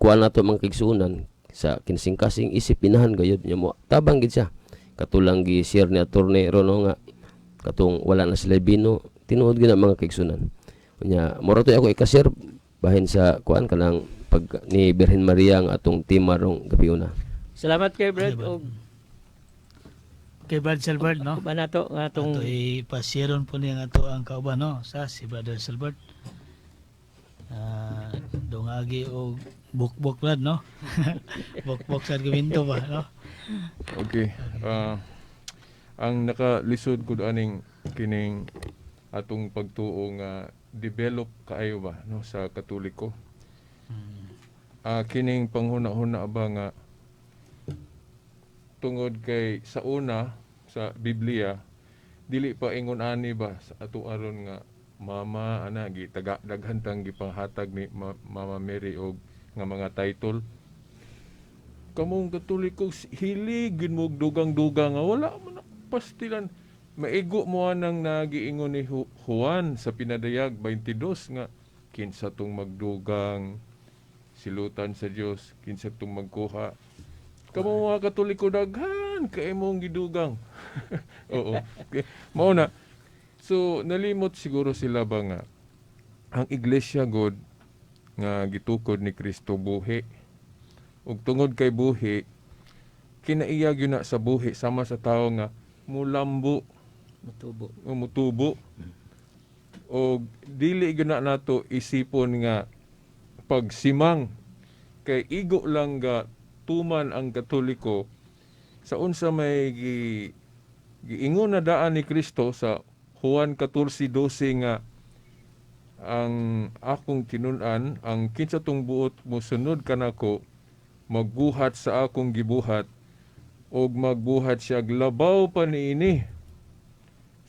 kuha na to mga kigsunan sa kinsing-kasing isip inahan gayud nya mo tabang gid siya katulang gi share ni attorney Rono nga katong wala na sila bino tinuod gid mga kigsunan nya moro to ako i-share bahin sa kuan kanang pag ni Birhen Maria nga atong timarong gabi una. Salamat kay Brad o Kay Brad Silbert, no? ba nato nga atong Ato ipasyeron po niya ato ang kauban, no? Sa si Brother Silbert. Dungagi o bukbok Brad, no? Bukbok sa gaminto ba, no? Okay. Ang nakalisod ko aning kining atong pagtuo nga develop kaayo ba no sa Katoliko. Kining panghuna-huna ba nga tungod kay sa una sa Biblia dili pa ingon ani ba sa ato aron nga mama ana gi taga daghan tang gipanghatag ni Mama Mary og nga mga title. Kamong Katoliko hiligin mo dugang-dugang nga wala man pastilan maigo mo nang nagiingon ni Juan sa pinadayag 22 nga kinsa tong magdugang silutan sa Dios kinsa tong magkuha kamo mga Katoliko daghan kay imong gidugang. Oo. Okay. Mao na. So nalimot siguro sila ba nga ang iglesia god nga gitukod ni Kristo buhi. Ug tungod kay buhi kinaiyag yun na sa buhi sama sa tawo nga mulambo mutubo o dili gyud na nato isipon nga pagsimang kay igo lang ga tuman ang Katoliko sa unsa may giingon na daan ni Kristo sa Juan 14:12 nga ang akong tinun-an ang kinsa tong buot mo sunod kanako magbuhat sa akong gibuhat og magbuhat siya labaw pa niini.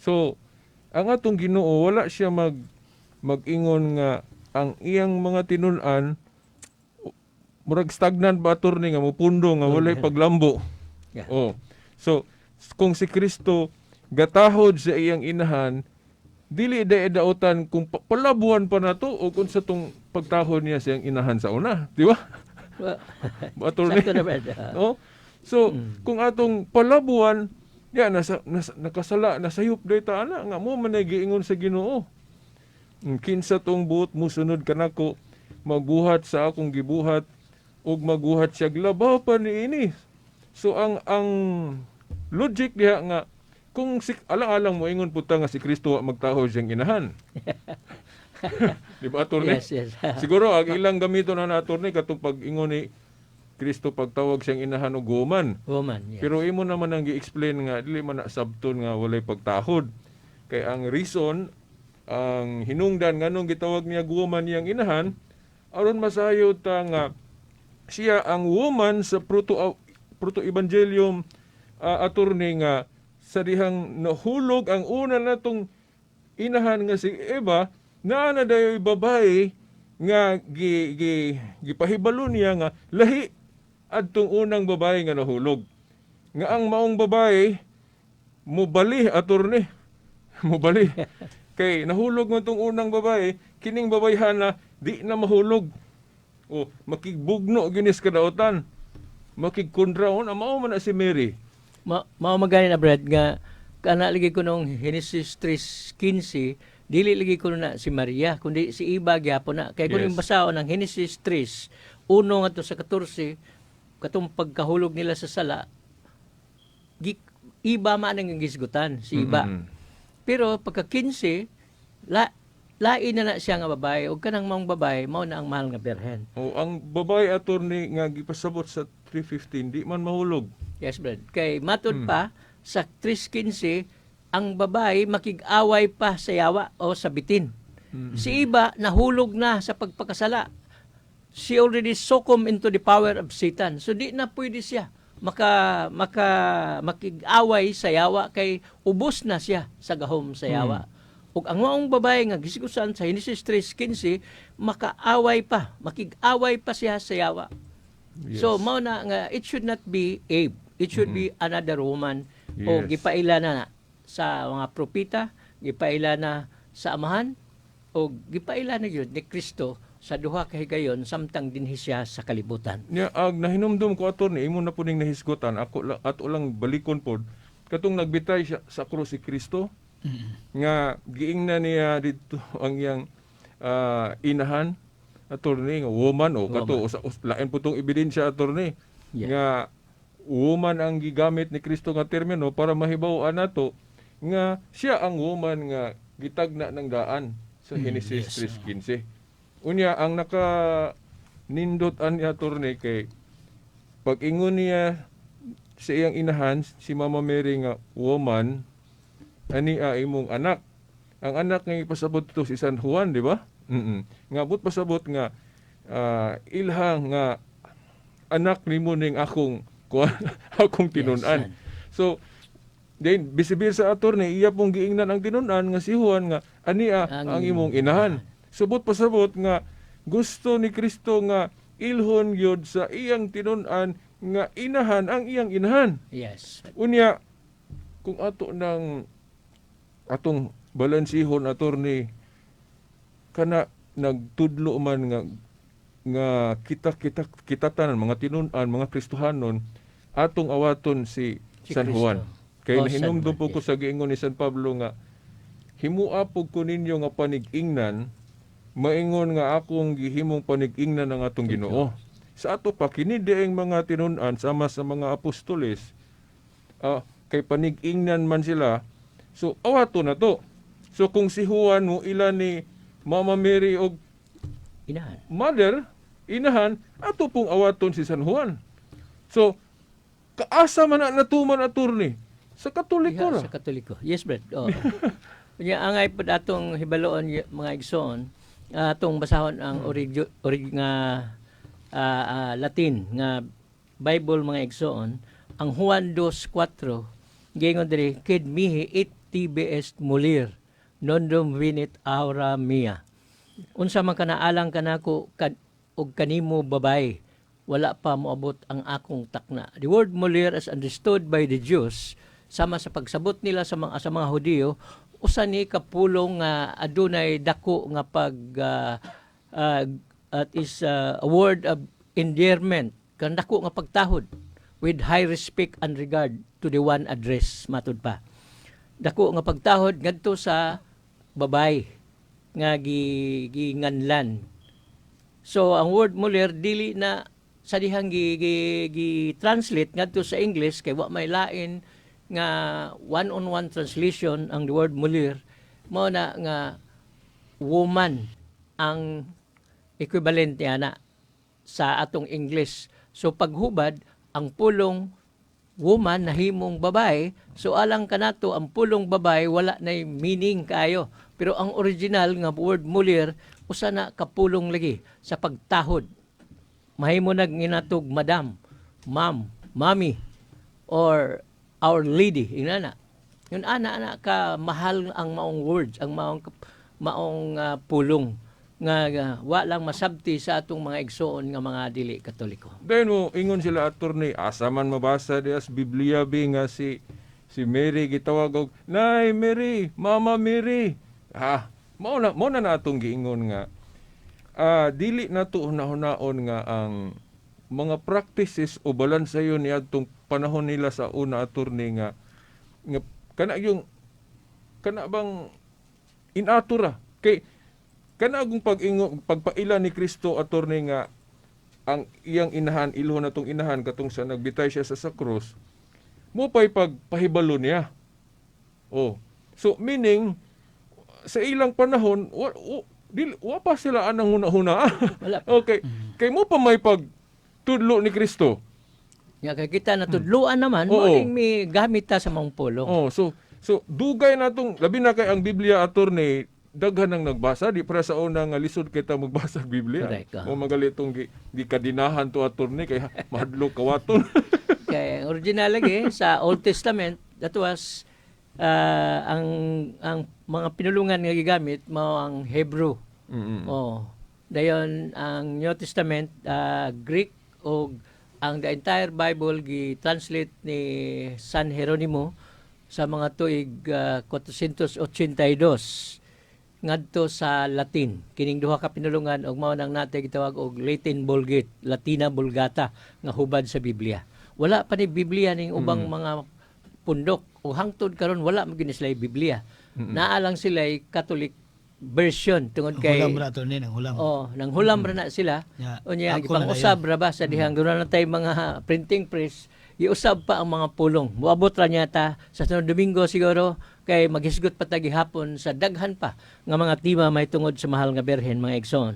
So ang atong Ginoo wala siya mag-ingon nga ang iyang mga tinun-an murag stagnant ba attorney nga mupundo nga walay paglambo. Yeah. Oh. So kung si Kristo gatahod sa iyang inahan dili daotan kung palabuhan pa nato o kung sa tong pagtahod niya sa iyang inahan sa una, di ba? Attorney. sakto na Brad. No? So kung atong palabuhan nakasala nasayop dayta ana nga mo man giingon sa Ginoo. Kinsa tong buot mo sunod kanako magbuhat sa akong gibuhat ug magbuhat siya labaw pa niini. So ang logic diha nga kung alang-alang mo ingon puta nga si Kristo magtahod siyang inahan. Di ba attorney? Yes. Siguro ang ilang gamiton na attorney katong pag-ingon ni Kristo pagtawag siyang inahan og woman. Woman, yes. Pero imo naman ang gi-explain nga dili man na sabton nga walay pagtahod. Kay ang reason ang hinungdan nganong gitawag niya woman niyang inahan aron masayo ta nga siya ang woman sa proto-evangelium attorney nga sa dihang nahulog ang una natong inahan nga si Eva na dayoy babae nga gipahibalo niya nga lahi adtong unang babae nga nahulog. Nga ang maong babae mubali attorney. Mubali. Kay nahulog man tong unang babae, kining babayhan na di na mahulog. O makigbugno ginis kadaotan. Makigkondraon mao man na si Mary. Mao magani na Brad nga kana lagi ko nung Genesis 3:15 dili lagi ko na si Maria kundi si Iba gyapon na kay kun Yes. basaon ng Genesis 3 ngadto sa 14 katong pagkahulog nila sa sala Iba man ang gisgutan si Iba. Pero pagka 15 lain na siya nga babae ug kanang maong babae mao na ang mahal nga berhen. O ang babae attorney nga gipasabot sa 3:15 di man mahulog. Yes, Brad. Kay matod pa sa 3:15 ang babae makig-away pa sa yawa o sa bitin. Si Iba nahulog na sa pagpakasala. She already succumb into the power of Satan. So di na pwede siya makig-away sa yawa kay ubos na siya sa gahom sa yawa. Ug ang maong babae nga gisigusan sa Genesis 3:15 makig-away pa siya sa yawa. Yes. So mao na nga it should not be Abe. It should be another woman. O Yes. gipaila na sa mga propeta, gipaila na sa amahan o gipaila na yun ni Kristo sa duha ka higayon samtang dinhi siya sa kalibutan. Nya ag nahinumdum ko attorney imo na puning nahisgotan ato lang balikon pod katong nagbitay siya sa krus si Kristo nga giingnan niya dito ang iyang inahan attorney nga woman o kato lain po tong ebidensya attorney nga woman ang gigamit ni Kristo nga termino para mahibaw-an nato nga siya ang woman nga gitagna ng daan sa Genesis 3:15. Unya ang naka nindot niya attorney kay pag-ingon niya sa iyang inahan si Mama Mary nga woman ani imong anak. Ang anak nga ipasabot to si San Juan, di ba? Nga but pasabot nga ilhang nga anak nimo ning akong akong tinunan. So then bisibir sa attorney iya pong giingnan ang tinunan nga si Juan nga ani ang imong inahan. Subot pasabot nga gusto ni Kristo nga ilhon gyud sa iyang tinunan nga inahan ang iyang inahan. Yes. Unya kung ato ng atong balansihon attorney kana nagtudlo man nga kita tanan mga tinunan mga Kristohanon atong awaton si San Juan. Kay nahinumdum po ko sa giingon ni San Pablo nga himua pug ko ninyo nga panig-ingnan maingon nga akong gihimong panig-ingnan ng atong Ginoo. Sa ato pa kini dieng mga tinunan sama sa mga apostoles kay panig-ingnan man sila. So awato na to. So kung si Juan mo ila ni Mama Mary og Inahan. mother, inahan, ato pong awaton si San Juan. So kaasa man na natuman attorney sa Katoliko ra. Sa Katoliko. Yes, Brad. Oh. Kanya angay pod atong hibaloon mga igsoon, atong basahon ang Latin nga Bible mga igsoon, ang Juan 2:4 gingon diri kid mihi it tibi est mulir nondum vinit aura mia. Unsa man kanaalang kanako og kanimo babay, wala pa moabot ang akong takna. The word mulir is understood by the Jews sama sa pagsabot nila sa mga Hudiyo usa ni kapulong nga adunay dako nga pag is a word of endearment kan dako nga pagtahod with high respect and regard to the one address matud pa. Dako nga pagtahod ngadto sa babay nga ginganlan. So ang word mulir dili na sa dihang gi-translate ngadto sa English kay wa may lain nga one-on-one translation ang the word mulir mao na nga woman ang equivalent niya na sa atong English. So paghubad ang pulong woman nahimong babae, so alang kanato ang pulong babae wala nay meaning kayo. Pero ang original nga word mulir usa na kapulong lagi sa pagtahod. Mahimo nag inatog madam, ma'am, mommy or our lady, inana. Yun ana ka mahal ang maong words, ang maong pulong nga wa lang masabti sa atong mga igsoon nga mga dili Katoliko. Then mo ingon sila attorney asa man mabasa dias Biblia bi nga si Mary gitawag og Nay Mary, Mama Mary. Mao na atong giingon nga dili nato hunahon nga ang mga practices o balansayon ni adtong panahon nila sa una attorney nga kana bang inatura kay kana agong pagpaila ni Kristo attorney nga ang iyang inahan ilhon natong inahan katong sa nagbitay siya sa krus mo pay pagpahibalo niya. So meaning sa ilang panahon wa pa sila anang huna-huna. Okay. Kay mo pa may pagtudlo ni Kristo. Nga kay kita natudluan naman mo may gamit ta sa mong pulong. So dugay natong labi na kay ang Biblia attorney daghan nang nagbasa di para sa una nga lisod kita magbasa ang Biblia. O magalitong gikadinahan to attorney kay mahadlok kawaton. Kay original lagi sa Old Testament that was ang mga pinulungan nga gigamit mao ang Hebrew. Dayon ang New Testament Greek o ang the entire Bible gi-translate ni San Jeronimo sa mga tuig 482. ngadto sa Latin. Kining duha ka pinulungan og mao nang natay gitawag og Latin Vulgate, Latina Vulgata nga hubad sa Biblia. Wala pa ni Biblia ning ubang mga pundok o hangtod karon wala mo gini sila Biblia. Naa lang sila Catholic version tungod kay Hulam ra to ni nang hulam. nang hulam ra na sila. Ya, Unya ako na gipang-usab ra ba sa dihang doon na tay mga printing press, iusab pa ang mga pulong. Moabot ra niya ta sa sunod Domingo siguro kay maghisgot pa ta gihapon sa daghan pa nga mga tema may tungod sa mahal nga berhen mga igsoon.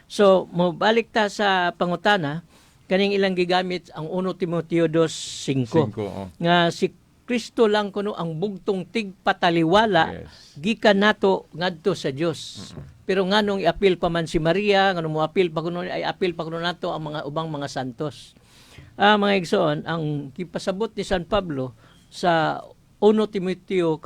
So, mobalik ta sa pangutana kaning ilang gigamit ang 1 Timoteo 2:5 nga si Kristo lang kuno ang bugtong tigpataliwala gikan nato ngadto sa Dios. Pero nganong i-appeal pa man si Maria, nganong mo appeal pa kuno ay appeal pa kuno nato ang mga ubang mga santos. Mga igsoon, ang kipasabot ni San Pablo sa 1 Timoteo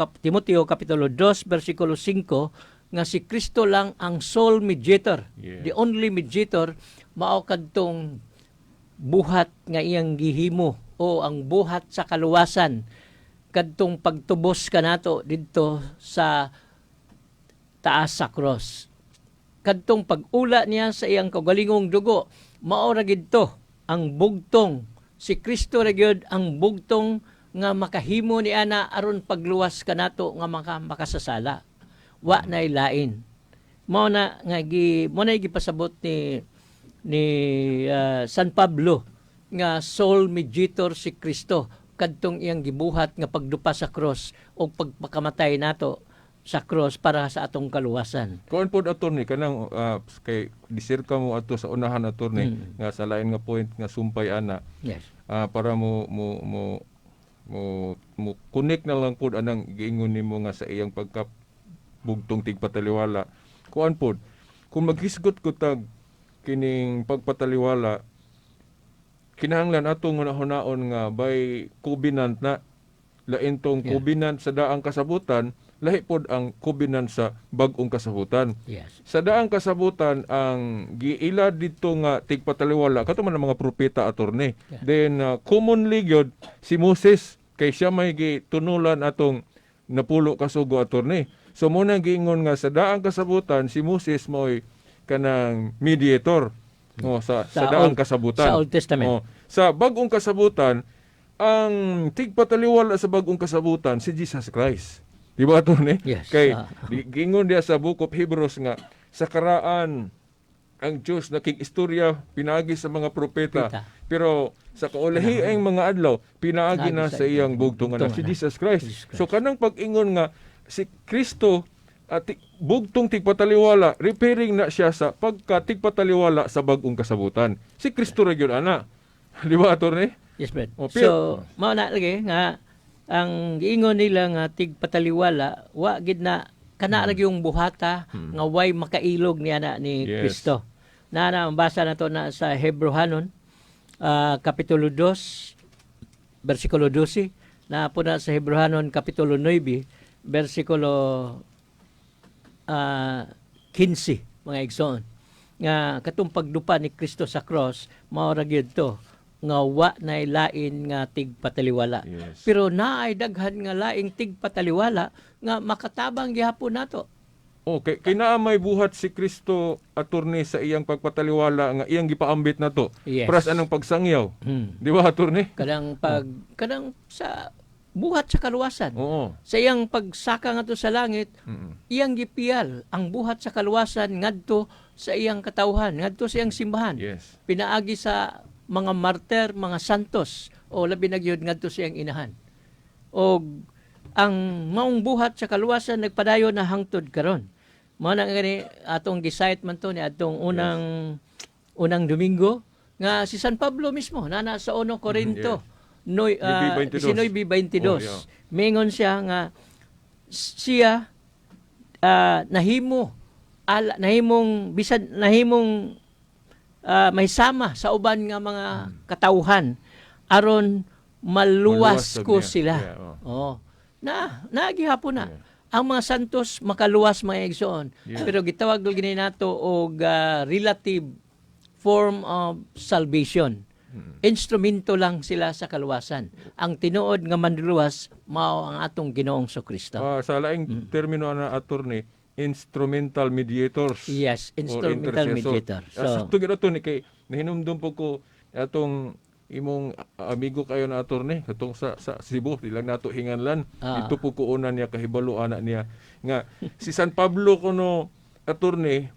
kapitulo 2 bersikulo 5 nga si Kristo lang ang sole mediator, the only mediator mao kadtong buhat nga iyang gihimo o ang buhat sa kaluwasan kadtong pagtubos kanato didto sa taas sa cross. Kadtong pag-ula niya sa iyang kaugalingong dugo, mao ra gid to ang bugtong si Kristo ra gyud ang bugtong nga makahimo ni ana aron pagluwas kanato nga makasasala. Wa nay lain. Mao na nga mo na gipasabot ni San Pablo nga sole mediator si Kristo kadtong iyang gibuhat nga pagdupa sa cross o pagpakamatay nato sa cross para sa atong kaluwasan. Kuan pod attorney kanang kay disirka mo ato sa unahan attorney nga sa lain nga point nga sumpay ana. Yes. Para mo connect na lang pod anang giingon nimo nga sa iyang pagkabugtong tigpataliwala. Kuan pod kung maghisgot ko tag kining pagpataliwala kinahanglan atong hunaon nga by covenant na lain tong covenant sa daang kasabutan, lahi pod ang covenant sa bag-ong kasabutan. Yes. Sa daang kasabutan ang giila dito nga tigpataliwala kato man ang mga propeta attorney. Then commonly gyud si Moses kay siya may gitunulan atong napulo ka sugo attorney. So muna giingon nga sa daang kasabutan si Moses mo'y kanang mediator sa daang kasabutan. Sa Old Testament. Sa bag-ong kasabutan, ang tigpataliwala sa bag-ong kasabutan si Jesus Christ. Di ba ito ni? Yes. Kay gingon dia sa Book of Hebrews nga sa karaan ang Diyos nakig-istorya pinaagi sa mga propeta. Pero sa kaulahi ang mga adlaw pinaagi na sa iyang bugtong anak si Jesus Christ. So kanang pag-ingon nga si Kristo at bugtong tigpataliwala, repairing na siya sa pagka-tigpataliwala sa bag-ong kasabutan. Si Kristo ra gyud ana. Di ba attorney? Yes, Brad. So, mao na lagi nga ang giingon nila nga tigpataliwala wa gid na kana ra yung buhata nga way makailog niya na ni Kristo. Na mabasa na to na sa Hebrehanon kapitulo 2 bersikulo 12 na po na sa Hebrehanon kapitulo 9 bersikulo 15 mga igsoon nga katong pagdupa ni Kristo sa cross mao ra gyud to nga wa nay lain nga tigpataliwala. Pero naay daghan nga laing tigpataliwala nga makatabang gihapon nato. Okay, kay naa may buhat si Kristo attorney sa iyang pagpataliwala nga iyang gipaambit nato. Pras anong pagsangyaw. Di ba attorney? Kadang sa buhat sa kaluwasan. Oo. Sa iyang pagsaka ngadto sa langit, iyang gipiyal ang buhat sa kaluwasan ngadto sa iyang katawhan, ngadto sa iyang simbahan. Yes. Pinaagi sa mga martir, mga santos, o labi na gyud ngadto sa iyang inahan. O ang maong buhat sa kaluwasan nagpadayon na hangtod karon. Mao na gani atong gisayt man to ni atong unang Domingo nga si San Pablo mismo nana sa 1 Corinto 19:22. Mingon siya nga siya nahimong may sama sa uban nga mga katawhan aron maluwas ko sila. Nagihapon na. Ang mga santos makaluwas mga igsoon. Pero gitawag gini nato og relative form of salvation. Instrumento lang sila sa kaluwasan. Ang tinuod nga manluwas mao ang atong Ginoong Kristo. Sa laing termino na attorney, instrumental mediators. Yes, or instrumental intercessor. mediator. Sakto gid ato ni kay nahinumdum po ko atong imong amigo kayo na attorney katong sa Cebu di lang nato hinganlan dito po ko una niya kahibalo ana niya nga si San Pablo kuno attorney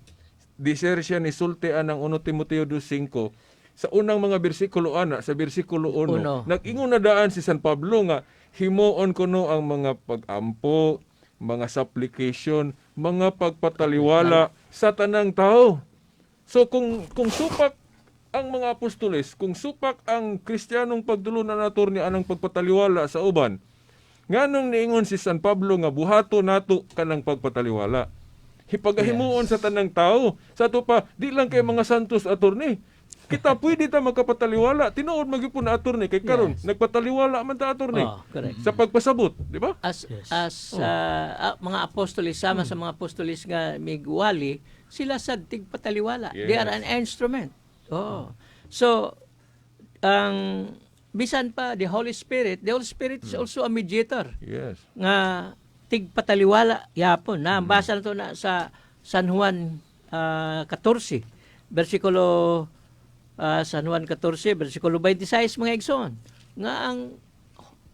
diser siya ni sultian ng 1 Timoteo 2:5 sa unang mga bersikulo ana sa bersikulo 1 nag-ingon na daan si San Pablo nga himuon kuno ang mga pag-ampo, mga supplication, mga pagpataliwala sa tanang tao. So kung supak ang mga apostoles, kung supak ang Kristiyanong pagdulunan nato ni anang pagpataliwala sa uban, nganong niingon si San Pablo nga buhato nato kanang pagpataliwala. Hipagahimuon sa tanang tao. Sa to pa, di lang kay mga santos attorney. Kita pwede ta magkapataliwala. Tinuod magipon na attorney kay karon nagpataliwala man ta attorney. Correct. Sa pagpasabot, di ba? Mga apostolis sama sa mga apostolis nga migwali, sila sa tigpataliwala. Yes. They are an instrument. So ang bisan pa the Holy Spirit is also a mediator. Yes. Nga tigpataliwala yapon na basa na to na sa San Juan 14 bersikulo San Juan 14 bersikulo 26 mga igsoon nga ang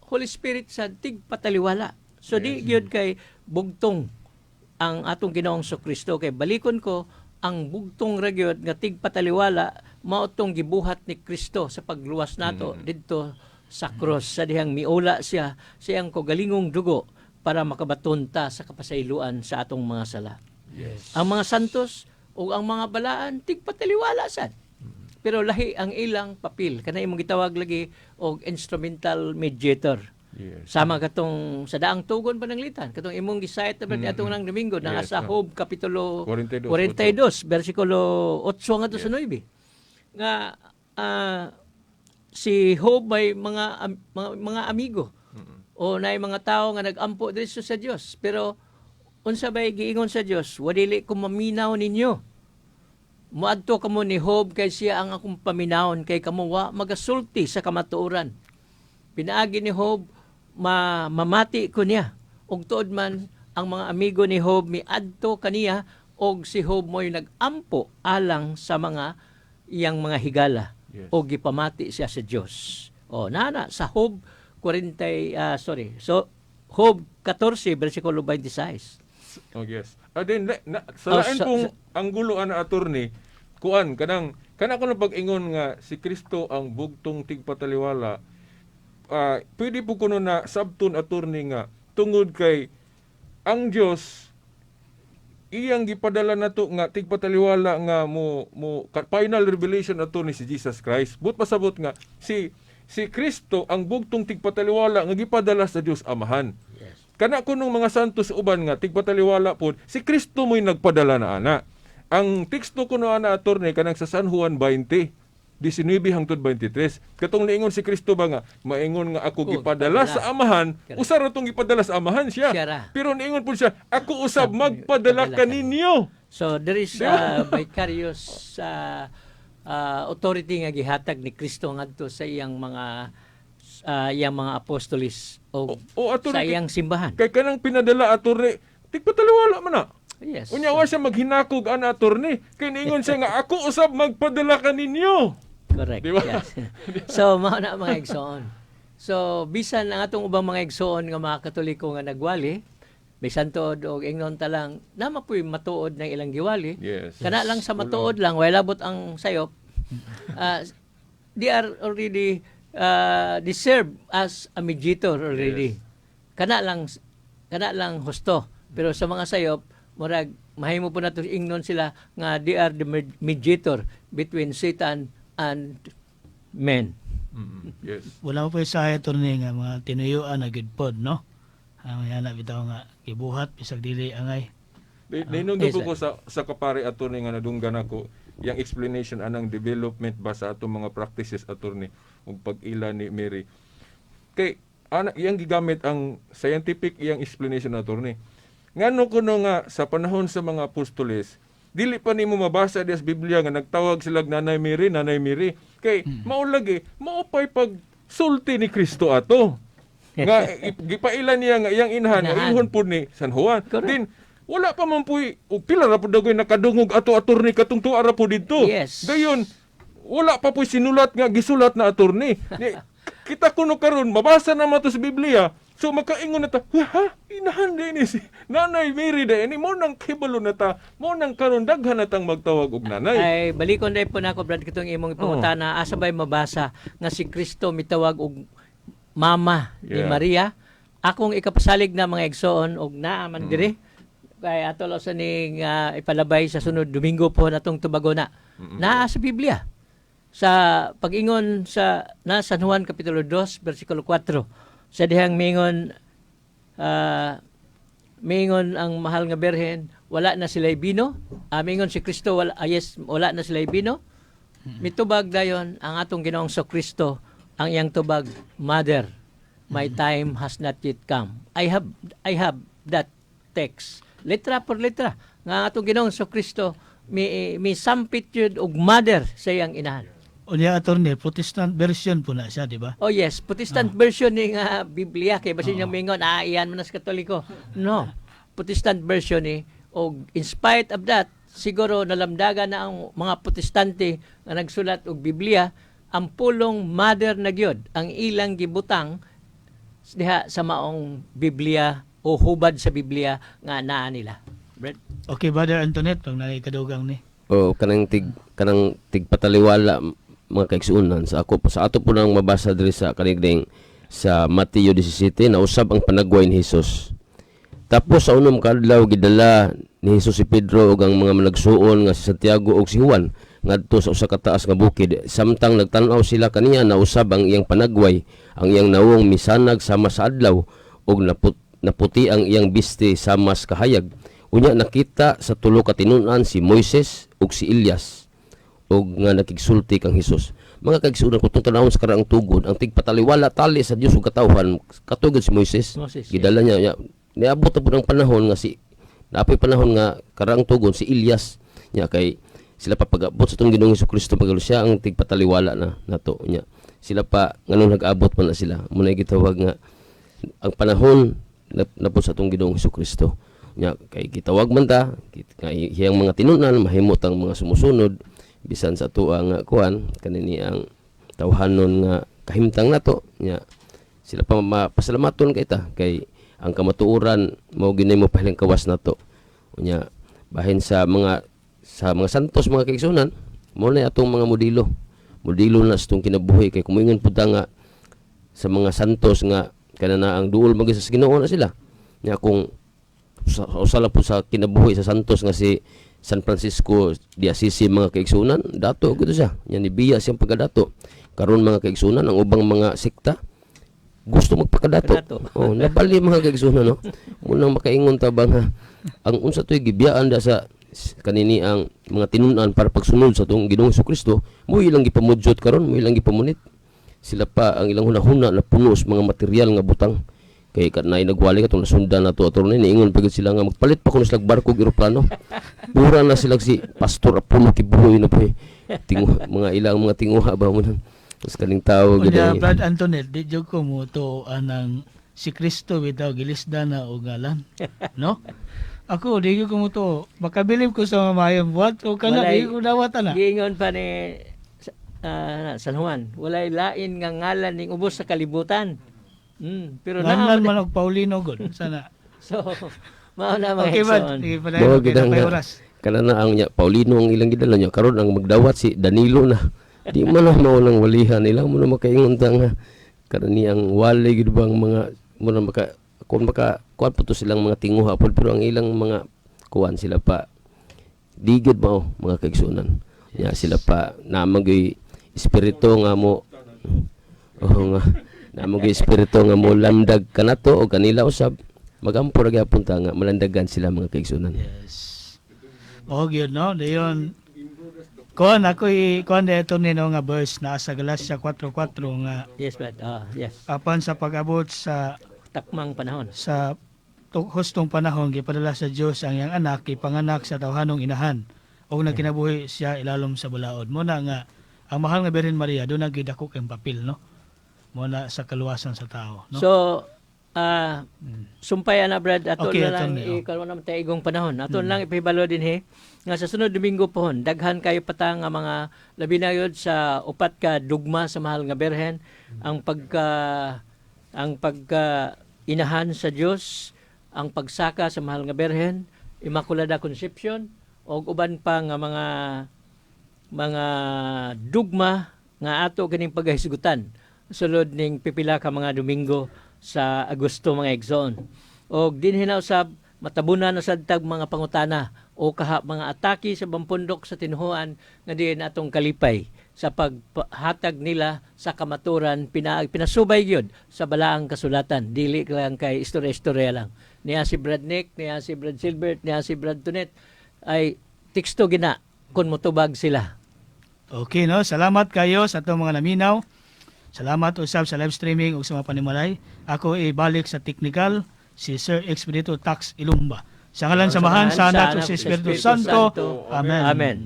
Holy Spirit sa tigpataliwala. So di gyud kay bugtong ang atong Ginoong Kristo kay balikon ko ang bugtong ra gyud nga tigpataliwala mao tong gibuhat ni Kristo sa pagluwas nato didto sa cross sa dihang miula siya siyang kogalingong dugo para makabaton ta sa kapasayloan sa atong mga sala. Yes. Ang mga santos o ang mga balaan tigpataliwala sad. Pero lahi ang ilang papel kanay imong gitawag lagi og instrumental mediator. Yes. Sama katong sa daang tugon pananglitan katong imong gisayt na atong nang Domingo na sa Job kapitulo 42 bersikulo 8 ngadto sa 9 nga si Job may mga amigo o naay mga tao nga nagampo diri sa Dios pero unsa bay giingon sa Dios wadili ko maminaw ninyo moadto kamo ni Job kay siya ang akong paminawon kay kamo wa magasulti sa kamatuoran pinaagi ni Job mamati ko niya ug tuod man ang mga amigo ni Job miadto kaniya og si Job mo'y nagampo alang sa mga iyang mga higala o gipamati siya sa Dios. Nana sa Job 40 Job 14 bersikulo 26. Oh yes. Then sa lain pong anggulo ana attorney kuan kana kuno pag-ingon nga si Kristo ang bugtong tigpataliwala. Pwede po kuno na sabton attorney nga tungod kay ang Dios iyang gipadala nato nga tigpataliwala nga mo final revelation ato ni si Jesus Christ. But pasabot nga si Kristo ang bugtong tigpataliwala nga gipadala sa Dios Amahan. Yes. Kana kunong mga santos uban nga tigpataliwala pod si Kristo mo'y nagpadala na ana. Ang teksto kuno ana attorney kanang sa San Juan 20 19 hangtod 23. Katong niingon si Kristo ba nga maingon nga ako gipadala sa Amahan, usa ra tong gipadala sa Amahan siya. Pero niingon po siya, ako usab magpadala kaninyo. So there is vicarious authority nga gihatag ni Kristo ngadto sa iyang mga apostolis o sa iyang simbahan. Kay kanang pinadala attorney, tigpataliwala man na. Yes. Unya wa siya maghinakog ana attorney, kay niingon siya nga ako usab magpadala kaninyo. Correct. Diba? Yes. So mao na mga igsoon. So bisan ang atong ubang mga igsoon nga mga Katoliko nga nagwali, bisan tuod og ingnon ta lang nama puy matuod ng ilang giwali. Yes. Kana lang sa matuod lang way labot ang sayop. They are already they serve as a mediator already. Yes. Kana lang husto. Pero sa mga sayop murag mahimo po nato ingnon sila nga they are the mediator between Satan and men. Yes. Wala mo po sa attorney nga mga tinuyuan na good pod, no? Ang yana bitaw nga gibuhat bisag dili angay. Ninungdo ko sa kapare attorney nga nadunggan ako yang explanation anang development ba sa atong mga practices attorney ug pag-ila ni Mary. Kay iyang gigamit ang scientific iyang explanation attorney. Ngano kuno nga sa panahon sa mga apostoles dili pa nimo mabasa sa Biblia nga nagtawag sila Nanay Mary kay mao lagi mao pay pag sulti ni Kristo ato nga gipailan niya nga iyang inahan nga ihon pud ni San Juan. Correct. Din wala pa man puy pila ra pud dagoy nakadungog ato attorney katong tuwa ra po didto. Yes. Dayon wala pa puy sinulat nga gisulat na attorney. Kita kuno karon mabasa na to sa Biblia. So makaingon na ta, ha? Inahan din ni si Nanay Mary da ini mo nang kibalo na ta, mo nang karon daghan na tang magtawag og nanay. Ay balikon dai po nako Brad kitong imong ipangutana asa bay mabasa nga si Kristo mitawag og mama ni Yeah. Maria. Akong ikapasalig na mga igsoon og naa man diri. Kay ato sa ning ipalabay sa sunod Domingo po natong tubago na. Naa sa Biblia. Sa pag-ingon sa San Juan kapitulo 2 bersikulo 4 sa dihang mingon mingon ang mahal nga berhen wala na sila bino. Mingon si Kristo wala na sila bino. Mitubag dayon ang atong Ginoong Kristo ang iyang tubag, Mother, my time has not yet come. I have that text letra por letra nga atong Ginoong Kristo mi sampit yun og mother sa iyang inahan. Unya attorney, Protestant version po na siya, di ba? Oh yes, Protestant version ni nga Biblia kay basin yung mingon iyan man sa Katoliko. No. Protestant version ni og in spite of that siguro nalamdagan na ang mga Protestante nga nagsulat og Biblia ang pulong mother na gyud ang ilang gibutang diha sa maong Biblia o hubad sa Biblia nga naa nila. Brad? Okay, Brother Antoinette, pag nakikadugang ni. O kanang tig pataliwala mga kaigsuonan sa ato po nang mabasa diri sa kanigding sa Mateo 17 na usab ang panagway ni Hesus. Tapos sa unom ka adlaw gidala ni Hesus si Pedro ug ang mga managsuon nga si Santiago ug si Juan ngadto sa usa ka taas nga bukid. Samtang nagtan-aw sila kaniya na usab ang iyang panagway, ang iyang nawong misanag sama sa adlaw ug naputi ang iyang biste sama sa kahayag. Unya nakita sa tulo ka tinun-an si Moises ug si Elias ug nga nakigsulti kang Hesus. Mga kaigsuonan ko tong tanawon sa karaang tugod ang tigpataliwala tali sa Dios ug katawhan katugod si Moises. Gidala niya niabot na po ng panahon nga naapay panahon nga karaang tugod si Elias nya kay sila pa pag-abot sa tong Ginoong Jesucristo pagalo siya ang tigpataliwala na nato nya. Sila pa nganong nag-abot man na sila. Muna gitawag nga ang panahon napod sa tong Ginoong Jesucristo. Nya kay gitawag man ta kay hiyang mga tinunan mahimot ang mga sumusunod bisan sa tuwa nga kuan kanini ang tawhanon nga kahimtang nato nya sila pa mapasalamaton kay ta kay ang kamatuoran mao ginay mo pahilang kawas nato nya bahin sa mga santos mga kaigsunan mo na atong mga modelo na sa itong kinabuhi kay kumuingon pud ta nga sa mga santos nga kanana ang duol magis sa Ginoo na sila nya kung usala po sa kinabuhi sa santos nga si San Francisco de Assisi mga kaigsunan dato gito siya nya ni biya siyang pagkadato karon mga kaigsunan ang ubang mga sekta gusto magpakadato nabali mga kaigsunan no munang makaingon ta ba nga ang unsa toy gibiyaan da sa kanini ang mga tinun-an para pagsunod sa tong Ginoong Jesucristo mo ilang gipamudyot karon mo ilang gipamunit sila pa ang ilang hunahuna na punos mga material nga butang kay kanay nagwali ka itong nasundan na to attorney niingon pagod sila nga magpalit pa kuno sila barko eroplano mura na sila si Pastor Apollo Kibuloy na po mga ilang mga tinguha ba mo nang mas kaning tao Unya, Brad Antoinette, di jud ko mo to anang si Kristo bitaw gilisda na og ngalan, no? Ako di ko mo to makabilib ko sa mamayang buhat o kana di ko dawat ana. Giingon pa ni San Juan, walay lain nga ngalan ning ubos sa kalibutan. Pero Ngalan man og Paulino god sana. So, mao na mga Okay, Brad. igsoon. Sige pa dayon kita pa oras. kanana ang Paulino ang ilang gidala niya karon ang magdawat si Danilo na di man na mao nang walihan ilang mo na makaingon ta nga kanani ang wali gid bang mga mo na maka kuan po to silang mga tinguha pero ang ilang mga kuan sila pa digid mao mga kaigsunan nya sila pa namagoy espiritu nga mo nga namagoy espiritu nga mo lamdag kanato o kanila usab magampo ra gyapon ta nga malandagan sila mga kaigsunan. Yes. Oh, gyud no. Dayon kuan ako kuan dito nino nga verse na sa Galatia 4:4 nga Yes, Brad. Yes. apan sa pag-abot sa Takmang panahon. hustong panahon gipadala sa Dios ang iyang anak ipanganak sa tawhanong inahan ug nagkinabuhi siya ilalom sa balaod. Mo na nga ang mahal nga Birhen Maria do nagidako kang papel no. Mo na sa kaluwasan sa tao no. So, sumpay ana Brad ato Okay, na lang attorney, ikaw naman tayo igong panahon. Ato lang ipahibalo din nga sa sunod Domingo pohon daghan kayo pata nga mga labi na yun sa upat ka dugma sa mahal nga berhen ang pagka inahan sa Dios, ang pagsaka sa mahal nga berhen, Immaculada Conception og uban pa nga mga dugma nga ato ganing paghisgutan sulod ning pipila ka mga Domingo sa Agosto mga igsoon. Og dinhi na usab matabunan na sad tag mga pangutana o mga atake sa bampundok sa tinhuan nga diin atong kalipay sa paghatag nila sa kamaturan pinasubay gyud sa balaang kasulatan, dili lang kay istorya-istorya lang. Niya si Brad Nick, niya si Brad Silbert, niya si Brad Tunet ay teksto gina kun motubag sila. Okay, no? Salamat kayo sa itong mga naminaw. Salamat usab sa live streaming ug sa mga panimalay. Ako ibalik sa technical si Sir Expedito Tax Ilumba. Sa ngalan samahan sa anak ug sa Espiritu Santo. Amen. Amen.